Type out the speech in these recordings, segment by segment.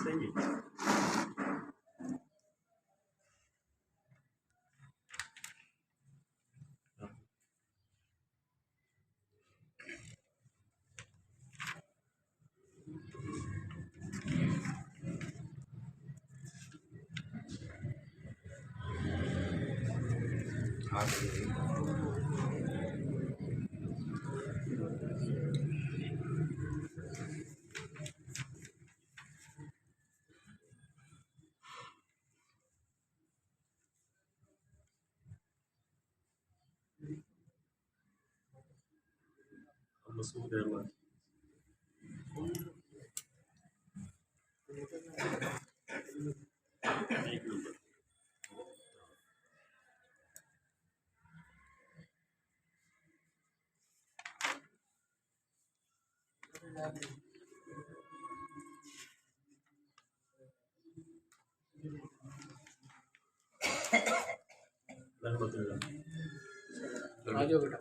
सही है। हाँ मसूद अहमद एक नंबर। आ जाओ बेटा।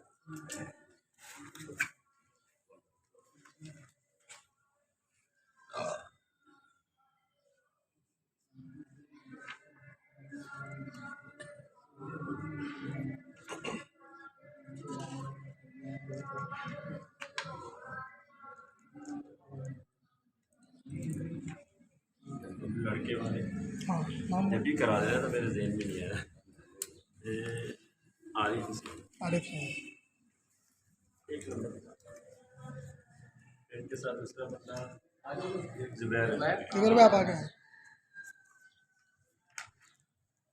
लड़के वाले हाँ नाम जब भी करा दे तो मेरे जहन में नहीं आया। आरिफ हुसैन आरिफ है। एक नंबर। इनके साथ दूसरा बंदा जुबैर इधर भी आप आ गए।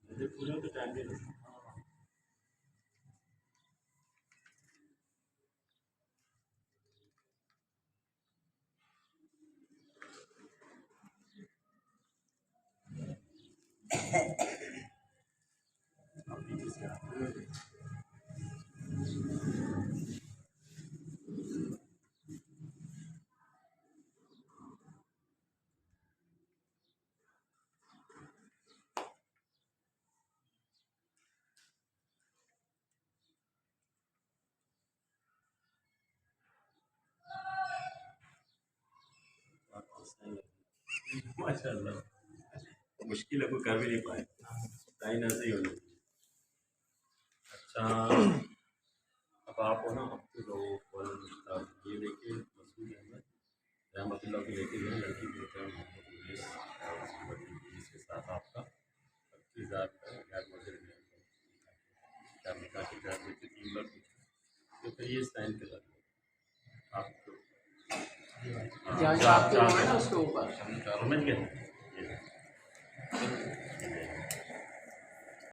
मुझे पूरा तो टाइम दे दो। माशाल्लाह मुश्किल है, कोई कर भी नहीं पाए। टाइम ऐसे ही होना चाहिए। अच्छा अब आप हो ना, आपके लोग ये देखिए मसूद अहमद रहमतुल्लाह को लेके जो है लड़की के होता है मोहम्मद उन्नीस और इसके साथ आपका 25,000 का गैर मौजूद क्या निकाह के गैर मौजूद 3 लाख तो फिर ये साइन के लग आपको जहाँ आपके हुआ है ना उसके ऊपर समझ गए।